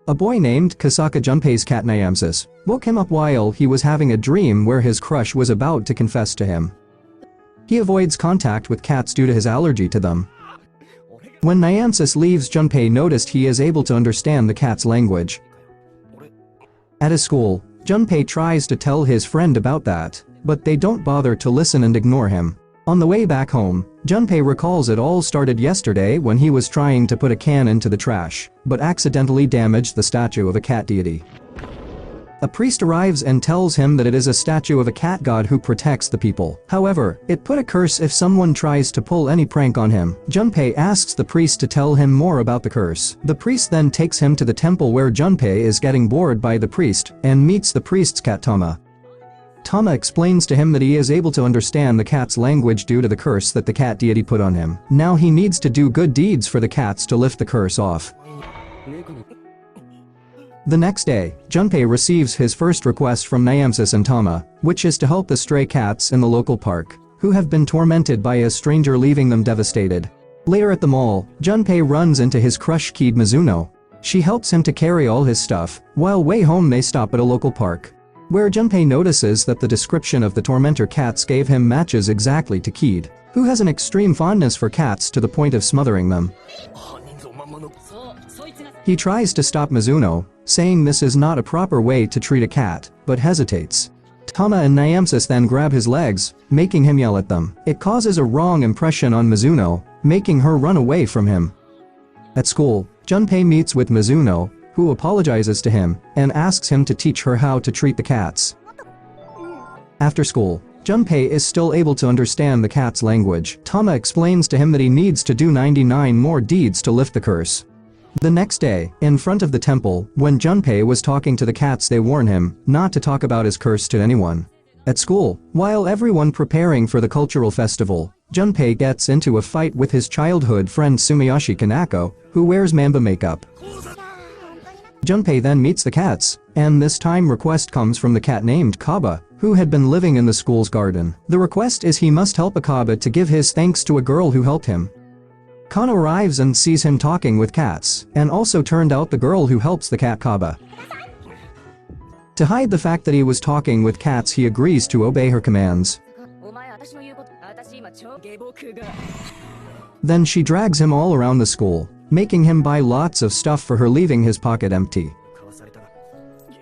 A boy named Kousaka, Junpei's cat Nyamsus, woke him up while he was having a dream where his crush was about to confess to him. He avoids contact with cats due to his allergy to them. When Nyamsus leaves, Junpei noticed he is able to understand the cat's language. At his school, Junpei tries to tell his friend about that, but they don't bother to listen and ignore him. On the way back home, Junpei recalls it all started yesterday when he was trying to put a can into the trash, but accidentally damaged the statue of a cat deity. A priest arrives and tells him that it is a statue of a cat god who protects the people. However, it put a curse if someone tries to pull any prank on him. Junpei asks the priest to tell him more about the curse. The priest then takes him to the temple where Junpei is getting bored by the priest and meets the priest's cat Tama. Tama explains to him that he is able to understand the cat's language due to the curse that the cat deity put on him. Now he needs to do good deeds for the cats to lift the curse off. The next day, Junpei receives his first request from Nyamsus and Tama, which is to help the stray cats in the local park, who have been tormented by a stranger, leaving them devastated. Later at the mall, Junpei runs into his crush Kaede Mizuno. She helps him to carry all his stuff. While way home, they stop at a local park, where Junpei notices that the description of the tormentor cats gave him matches exactly to Kaede, who has an extreme fondness for cats to the point of smothering them. He tries to stop Mizuno, saying this is not a proper way to treat a cat, but hesitates. Tama and Nyamsus then grab his legs, making him yell at them. It causes a wrong impression on Mizuno, making her run away from him. At school, Junpei meets with Mizuno, who apologizes to him and asks him to teach her how to treat the cats. After school, Junpei is still able to understand the cat's language. Tama explains to him that he needs to do 99 more deeds to lift the curse. The next day, in front of the temple, when Junpei was talking to the cats, they warn him not to talk about his curse to anyone. At school, while everyone preparing for the cultural festival, Junpei gets into a fight with his childhood friend Sumiyoshi Kanako, who wears mamba makeup. Junpei then meets the cats, and this time request comes from the cat named Kaba, who had been living in the school's garden. The request is he must help Kaba to give his thanks to a girl who helped him. Kana arrives and sees him talking with cats, and also turned out the girl who helps the cat Kaba. To hide the fact that he was talking with cats, he agrees to obey her commands. Then she drags him all around the school, making him buy lots of stuff for her, leaving his pocket empty.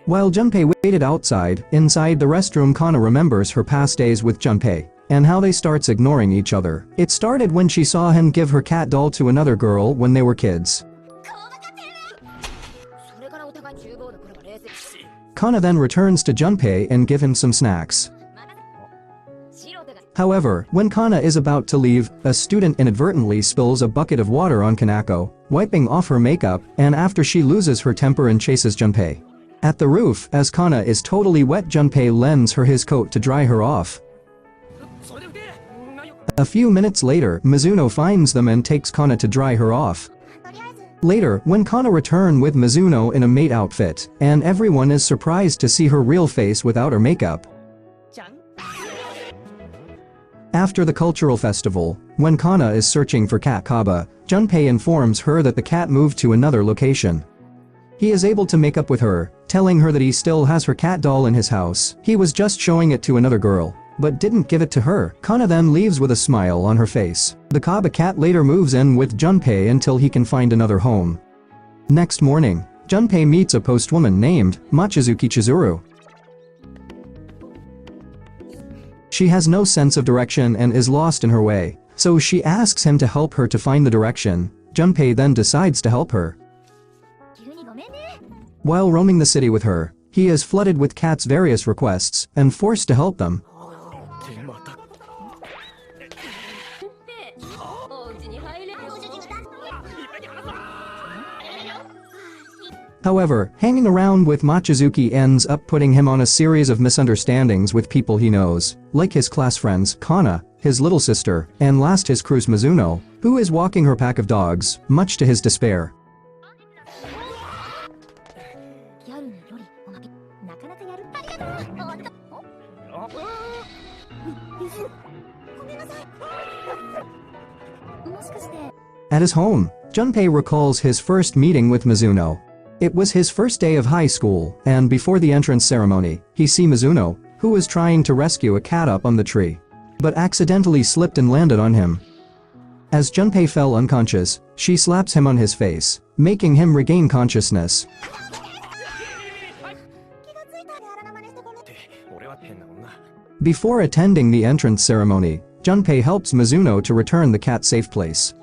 While Junpei waited outside, inside the restroom, Kana remembers her past days with Junpei, and how they starts ignoring each other. It started when she saw him give her cat doll to another girl when they were kids. Kana then returns to Junpei and give him some snacks. However, when Kana is about to leave, a student inadvertently spills a bucket of water on Kanako, wiping off her makeup, and after she loses her temper and chases Junpei. At the roof, as Kana is totally wet, Junpei lends her his coat to dry her off. A few minutes later, Mizuno finds them and takes Kana to dry her off. Later, when Kana returns with Mizuno in a maid outfit, and everyone is surprised to see her real face without her makeup. After the cultural festival, when Kana is searching for cat Kaba, Junpei informs her that the cat moved to another location. He is able to make up with her, telling her that he still has her cat doll in his house. He was just showing it to another girl, but didn't give it to her. Kana then leaves with a smile on her face. The Kaba cat later moves in with Junpei until he can find another home. Next morning, Junpei meets a postwoman named Mochizuki Chizuru. She has no sense of direction and is lost in her way, so she asks him to help her to find the direction. Junpei then decides to help her. While roaming the city with her, he is flooded with cats' various requests and forced to help them. However, hanging around with Mochizuki ends up putting him on a series of misunderstandings with people he knows, like his class friends, Kana, his little sister, and last his cruise Mizuno, who is walking her pack of dogs, much to his despair. At his home, Junpei recalls his first meeting with Mizuno. It was his first day of high school, and before the entrance ceremony, he sees Mizuno, who was trying to rescue a cat up on the tree, but accidentally slipped and landed on him. As Junpei fell unconscious, she slaps him on his face, making him regain consciousness. Before attending the entrance ceremony, Junpei helps Mizuno to return the cat safe place.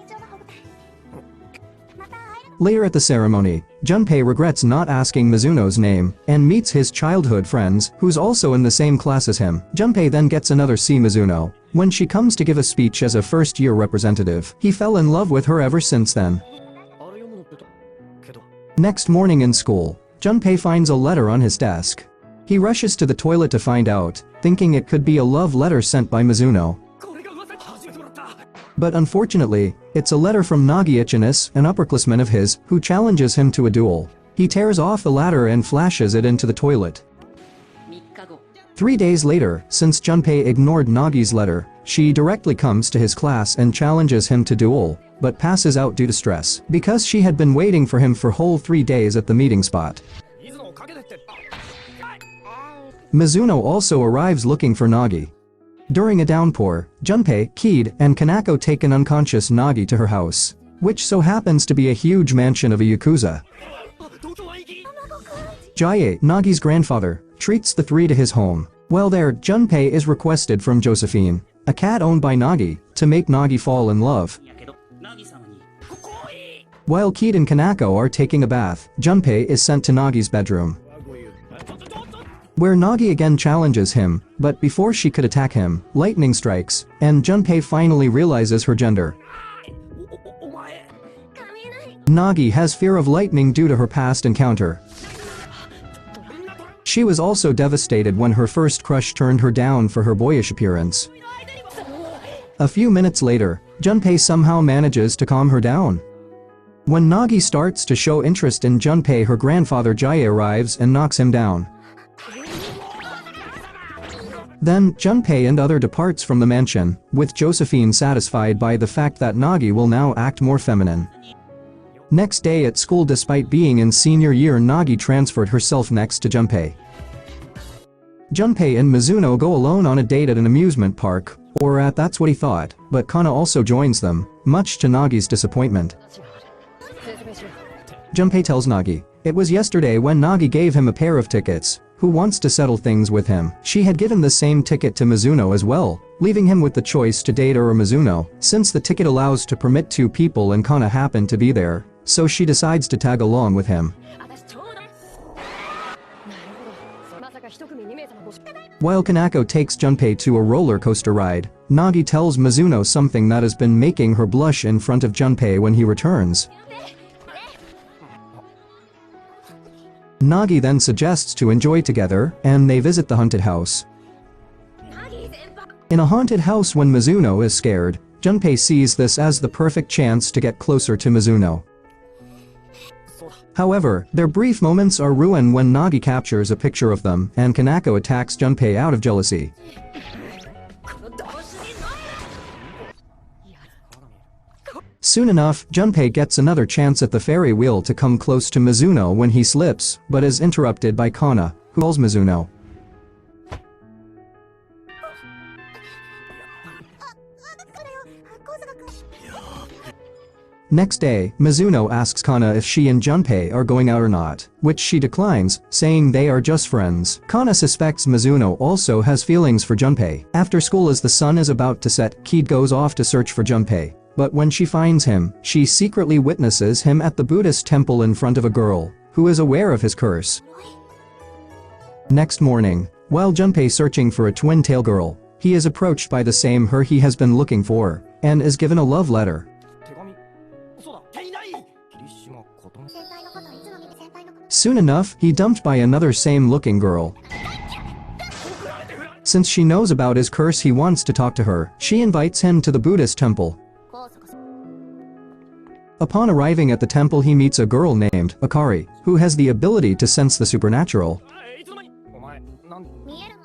Later at the ceremony, Junpei regrets not asking Mizuno's name and meets his childhood friends, who's also in the same class as him. Junpei then gets another see Mizuno when she comes to give a speech as a first-year representative. He fell in love with her ever since then. Next morning in school, Junpei finds a letter on his desk. He rushes to the toilet to find out, thinking it could be a love letter sent by Mizuno. But unfortunately, it's a letter from Nagi Ichinis, an upperclassman of his, who challenges him to a duel. He tears off the ladder and flashes it into the toilet. 3 days later, since Junpei ignored Nagi's letter, she directly comes to his class and challenges him to duel, but passes out due to stress, because she had been waiting for him for whole 3 days at the meeting spot. Mizuno also arrives looking for Nagi. During a downpour, Junpei, Kaede, and Kanako take an unconscious Nagi to her house, which so happens to be a huge mansion of a yakuza. Jae, Nagi's grandfather, treats the three to his home. While there, Junpei is requested from Josephine, a cat owned by Nagi, to make Nagi fall in love. While Kaede and Kanako are taking a bath, Junpei is sent to Nagi's bedroom, where Nagi again challenges him, but before she could attack him, lightning strikes, and Junpei finally realizes her gender. Nagi has fear of lightning due to her past encounter. She was also devastated when her first crush turned her down for her boyish appearance. A few minutes later, Junpei somehow manages to calm her down. When Nagi starts to show interest in Junpei, her grandfather Jae arrives and knocks him down. Then, Junpei and other departs from the mansion, with Josephine satisfied by the fact that Nagi will now act more feminine. Next day at school, despite being in senior year, Nagi transferred herself next to Junpei. Junpei and Mizuno go alone on a date at an amusement park, or that's what he thought, but Kana also joins them, much to Nagi's disappointment. Junpei tells Nagi, it was yesterday when Nagi gave him a pair of tickets. Who wants to settle things with him? She had given the same ticket to Mizuno as well, leaving him with the choice to date her or Mizuno, since the ticket allows to permit 2 people and Kana happened to be there, so she decides to tag along with him. While Kanako takes Junpei to a roller coaster ride, Nagi tells Mizuno something that has been making her blush in front of Junpei when he returns. Nagi then suggests to enjoy together, and they visit the haunted house. In a haunted house, when Mizuno is scared, Junpei sees this as the perfect chance to get closer to Mizuno. However, their brief moments are ruined when Nagi captures a picture of them and Kanako attacks Junpei out of jealousy. Soon enough, Junpei gets another chance at the ferry wheel to come close to Mizuno when he slips, but is interrupted by Kana, who calls Mizuno. Next day, Mizuno asks Kana if she and Junpei are going out or not, which she declines, saying they are just friends. Kana suspects Mizuno also has feelings for Junpei. After school, as the sun is about to set, Kaede goes off to search for Junpei. But when she finds him, she secretly witnesses him at the Buddhist temple in front of a girl, who is aware of his curse. Next morning, while Junpei searching for a twin-tail girl, he is approached by the same her he has been looking for, and is given a love letter. Soon enough, he dumped by another same-looking girl. Since she knows about his curse, he wants to talk to her. She invites him to the Buddhist temple. Upon arriving at the temple, he meets a girl named Akari, who has the ability to sense the supernatural.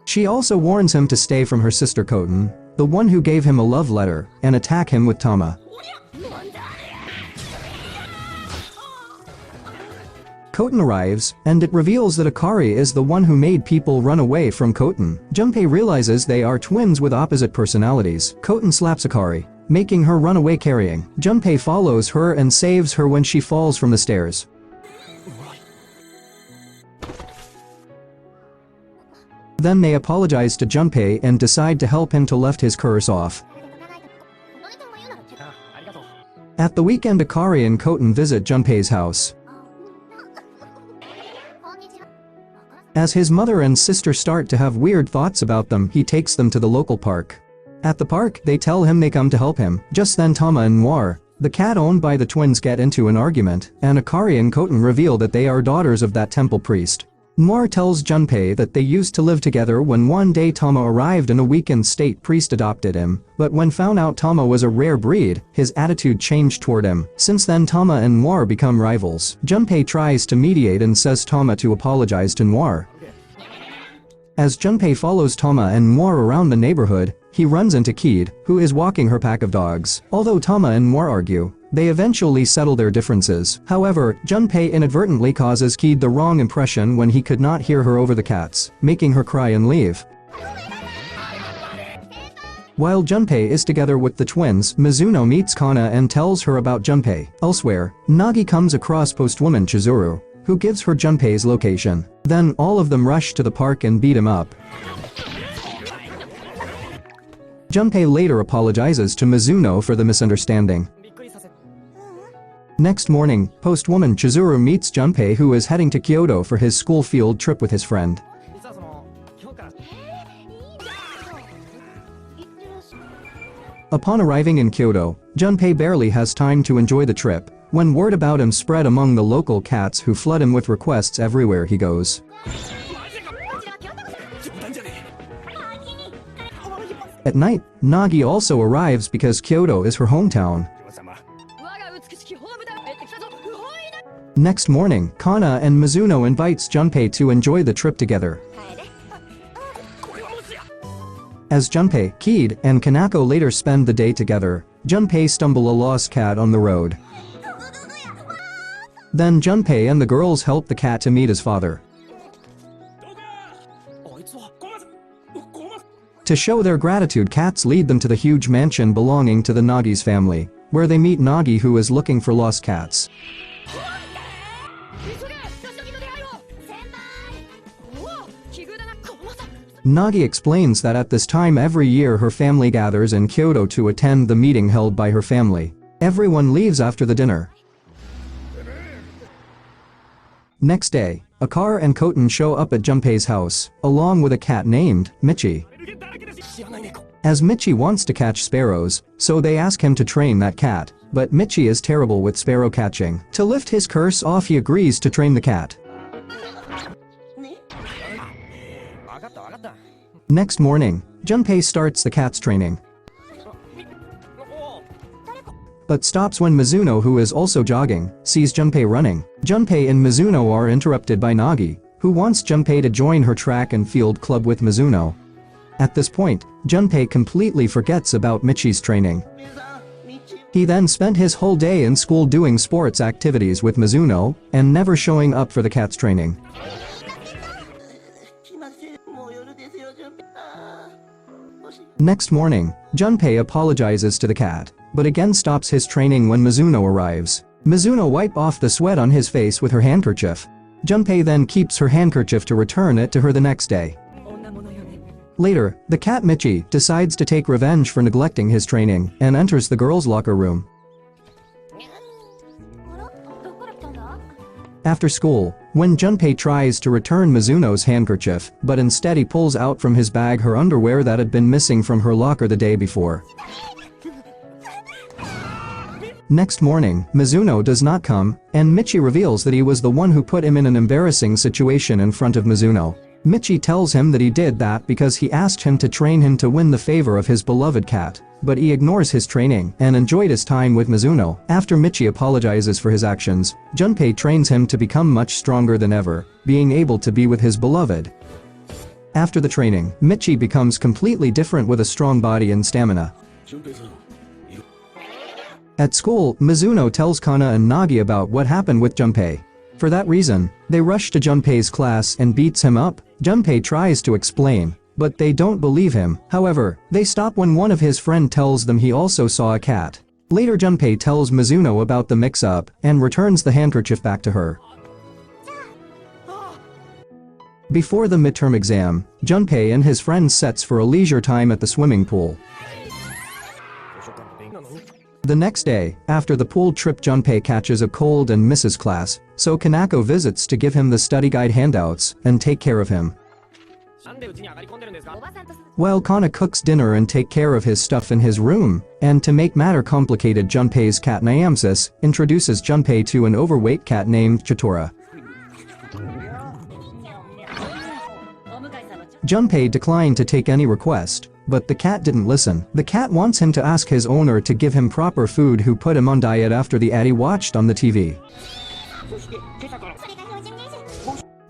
She also warns him to stay from her sister Koten, the one who gave him a love letter, and attack him with Tama. Koten arrives, and it reveals that Akari is the one who made people run away from Koten. Junpei realizes they are twins with opposite personalities. Koten slaps Akari, making her run away carrying. Junpei follows her and saves her when she falls from the stairs. Then they apologize to Junpei and decide to help him to lift his curse off. At the weekend, Akari and Koten visit Junpei's house. As his mother and sister start to have weird thoughts about them, he takes them to the local park. At the park, they tell him they come to help him. Just then Tama and Noir, the cat owned by the twins, get into an argument, and Akari and Koten reveal that they are daughters of that temple priest. Noir tells Junpei that they used to live together when one day Tama arrived and a weakened state priest adopted him, but when found out Tama was a rare breed, his attitude changed toward him. Since then Tama and Noir become rivals. Junpei tries to mediate and says Tama to apologize to Noir. As Junpei follows Tama and Noir around the neighborhood, he runs into Kaede, who is walking her pack of dogs. Although Tama and Noir argue, they eventually settle their differences. However, Junpei inadvertently causes Kaede the wrong impression when he could not hear her over the cats, making her cry and leave. While Junpei is together with the twins, Mizuno meets Kana and tells her about Junpei. Elsewhere, Nagi comes across postwoman Chizuru, who gives her Junpei's location. Then all of them rush to the park and beat him up. Junpei later apologizes to Mizuno for the misunderstanding. Next morning, postwoman Chizuru meets Junpei, who is heading to Kyoto for his school field trip with his friend. Upon arriving in Kyoto, Junpei barely has time to enjoy the trip, when word about him spread among the local cats, who flood him with requests everywhere he goes. At night, Nagi also arrives because Kyoto is her hometown. Next morning, Kana and Mizuno invites Junpei to enjoy the trip together. As Junpei, Kaede, and Kanako later spend the day together, Junpei stumbles a lost cat on the road. Then Junpei and the girls help the cat to meet his father. To show their gratitude, cats lead them to the huge mansion belonging to the Nagi's family, where they meet Nagi, who is looking for lost cats. Nagi explains that at this time every year her family gathers in Kyoto to attend the meeting held by her family. Everyone leaves after the dinner. Next day, Akari and Koten show up at Junpei's house, along with a cat named Michi. As Michi wants to catch sparrows, so they ask him to train that cat, but Michi is terrible with sparrow catching. To lift his curse off, he agrees to train the cat. Next morning, Junpei starts the cat's training, but stops when Mizuno, who is also jogging, sees Junpei running. Junpei and Mizuno are interrupted by Nagi, who wants Junpei to join her track and field club with Mizuno. At this point, Junpei completely forgets about Michi's training. He then spent his whole day in school doing sports activities with Mizuno, and never showing up for the cat's training. Next morning, Junpei apologizes to the cat, but again stops his training when Mizuno arrives. Mizuno wipes off the sweat on his face with her handkerchief. Junpei then keeps her handkerchief to return it to her the next day. Later, the cat Michi decides to take revenge for neglecting his training and enters the girls' locker room. After school, when Junpei tries to return Mizuno's handkerchief, but instead he pulls out from his bag her underwear that had been missing from her locker the day before. Next morning, Mizuno does not come, and Michi reveals that he was the one who put him in an embarrassing situation in front of Mizuno. Michi tells him that he did that because he asked him to train him to win the favor of his beloved cat, but he ignores his training and enjoyed his time with Mizuno. After Michi apologizes for his actions, Junpei trains him to become much stronger than ever, being able to be with his beloved. After the training, Michi becomes completely different with a strong body and stamina. At school, Mizuno tells Kana and Nagi about what happened with Junpei. For that reason, they rush to Junpei's class and beats him up. Junpei tries to explain, but they don't believe him. However, they stop when one of his friend tells them he also saw a cat. Later Junpei tells Mizuno about the mix-up and returns the handkerchief back to her. Before the midterm exam, Junpei and his friends sets for a leisure time at the swimming pool. The next day, after the pool trip, Junpei catches a cold and misses class, so Kanako visits to give him the study guide handouts and take care of him. While Kana cooks dinner and take care of his stuff in his room, and to make matter complicated, Junpei's cat Nyamsus introduces Junpei to an overweight cat named Chitora. Junpei declined to take any request, but the cat didn't listen. The cat wants him to ask his owner to give him proper food, who put him on diet after the ad he watched on the TV.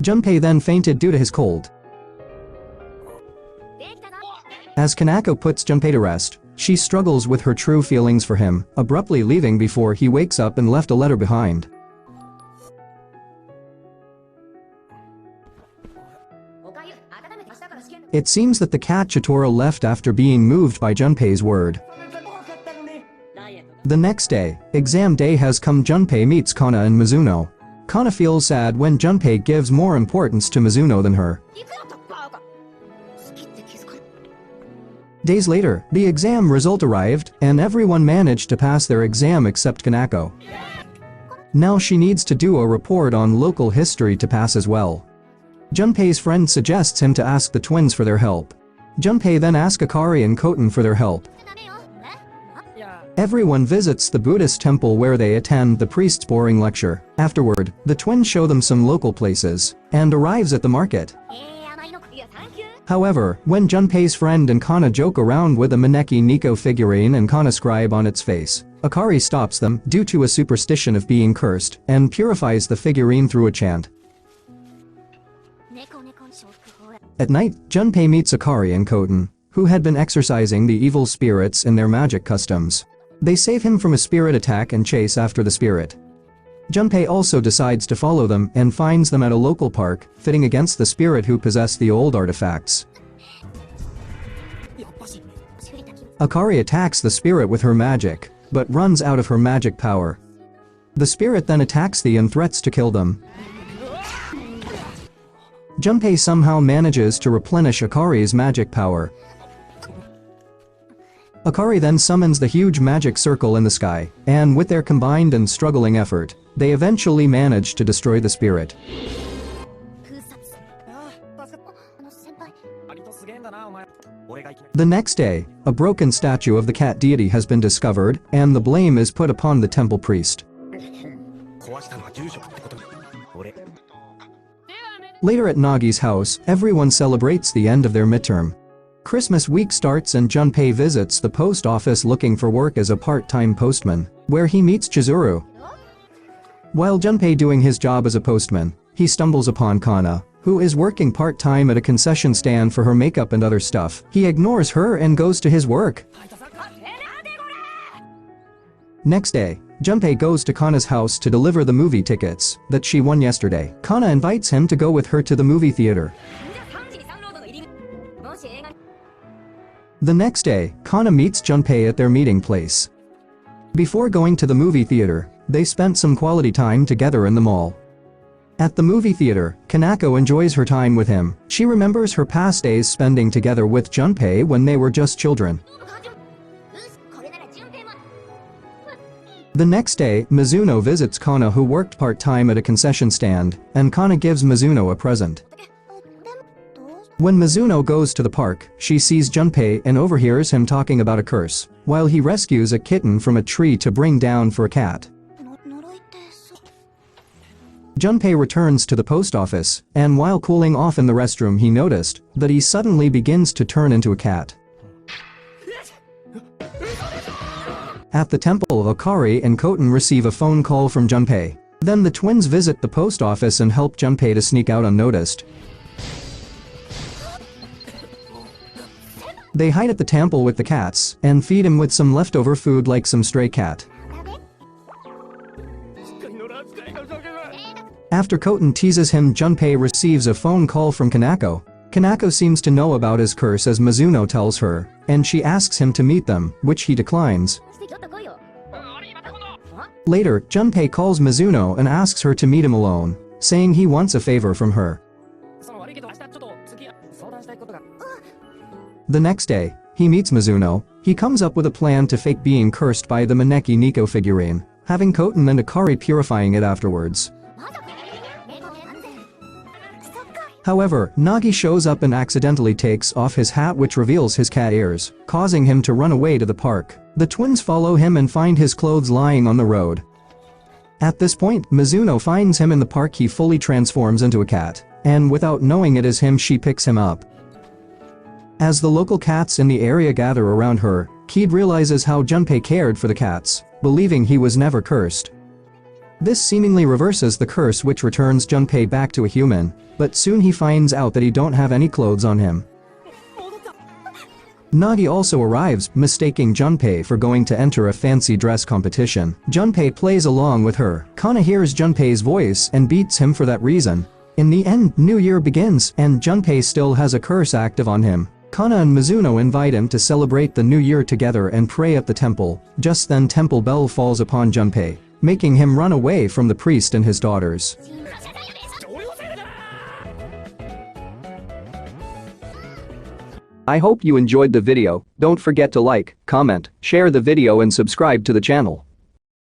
Junpei then fainted due to his cold. As Kanako puts Junpei to rest, she struggles with her true feelings for him, abruptly leaving before he wakes up and left a letter behind. It seems that the cat Chitora left after being moved by Junpei's word. The next day, exam day has come. Junpei meets Kana and Mizuno. Kana feels sad when Junpei gives more importance to Mizuno than her. Days later, the exam result arrived, and everyone managed to pass their exam except Kanako. Now she needs to do a report on local history to pass as well. Junpei's friend suggests him to ask the twins for their help. Junpei then asks Akari and Koten for their help. Everyone visits the Buddhist temple where they attend the priest's boring lecture. Afterward, the twins show them some local places, and arrives at the market. However, when Junpei's friend and Kana joke around with a Maneki Nico figurine and Kana scribe on its face, Akari stops them due to a superstition of being cursed and purifies the figurine through a chant. At night, Junpei meets Akari and Koten, who had been exorcising the evil spirits in their magic customs. They save him from a spirit attack and chase after the spirit. Junpei also decides to follow them and finds them at a local park, fighting against the spirit who possessed the old artifacts. Akari attacks the spirit with her magic, but runs out of her magic power. The spirit then attacks them and threats to kill them. Junpei somehow manages to replenish Akari's magic power. Akari then summons the huge magic circle in the sky, and with their combined and struggling effort, they eventually manage to destroy the spirit. The next day, a broken statue of the cat deity has been discovered, and the blame is put upon the temple priest. Later at Nagi's house, everyone celebrates the end of their midterm. Christmas week starts and Junpei visits the post office looking for work as a part-time postman, where he meets Chizuru. While Junpei doing his job as a postman, he stumbles upon Kana, who is working part-time at a concession stand for her makeup and other stuff. He ignores her and goes to his work. Next day, Junpei goes to Kana's house to deliver the movie tickets that she won yesterday. Kana invites him to go with her to the movie theater. The next day, Kana meets Junpei at their meeting place. Before going to the movie theater, they spent some quality time together in the mall. At the movie theater, Kanako enjoys her time with him. She remembers her past days spending together with Junpei when they were just children. The next day, Mizuno visits Kana, who worked part-time at a concession stand, and Kana gives Mizuno a present. When Mizuno goes to the park, she sees Junpei and overhears him talking about a curse, while he rescues a kitten from a tree to bring down for a cat. Junpei returns to the post office, and while cooling off in the restroom he noticed that he suddenly begins to turn into a cat. At the temple, Akari and Koten receive a phone call from Junpei. Then the twins visit the post office and help Junpei to sneak out unnoticed. They hide at the temple with the cats and feed him with some leftover food like some stray cat. After Koten teases him, Junpei receives a phone call from Kanako. Kanako seems to know about his curse as Mizuno tells her, and she asks him to meet them, which he declines. Later, Junpei calls Mizuno and asks her to meet him alone, saying he wants a favor from her. The next day, he meets Mizuno. He comes up with a plan to fake being cursed by the Maneki Nico figurine, having Koten and Akari purifying it afterwards. However, Nagi shows up and accidentally takes off his hat, which reveals his cat ears, causing him to run away to the park. The twins follow him and find his clothes lying on the road. At this point, Mizuno finds him in the park. He fully transforms into a cat, and without knowing it is him, she picks him up. As the local cats in the area gather around her, Kaede realizes how Junpei cared for the cats, believing he was never cursed. This seemingly reverses the curse, which returns Junpei back to a human, but soon he finds out that he don't have any clothes on him. Nagi also arrives, mistaking Junpei for going to enter a fancy dress competition. Junpei plays along with her. Kana hears Junpei's voice and beats him for that reason. In the end, New Year begins, and Junpei still has a curse active on him. Kana and Mizuno invite him to celebrate the New Year together and pray at the temple. Just then, temple bell falls upon Junpei, making him run away from the priest and his daughters. I hope you enjoyed the video. Don't forget to like, comment, share the video and subscribe to the channel.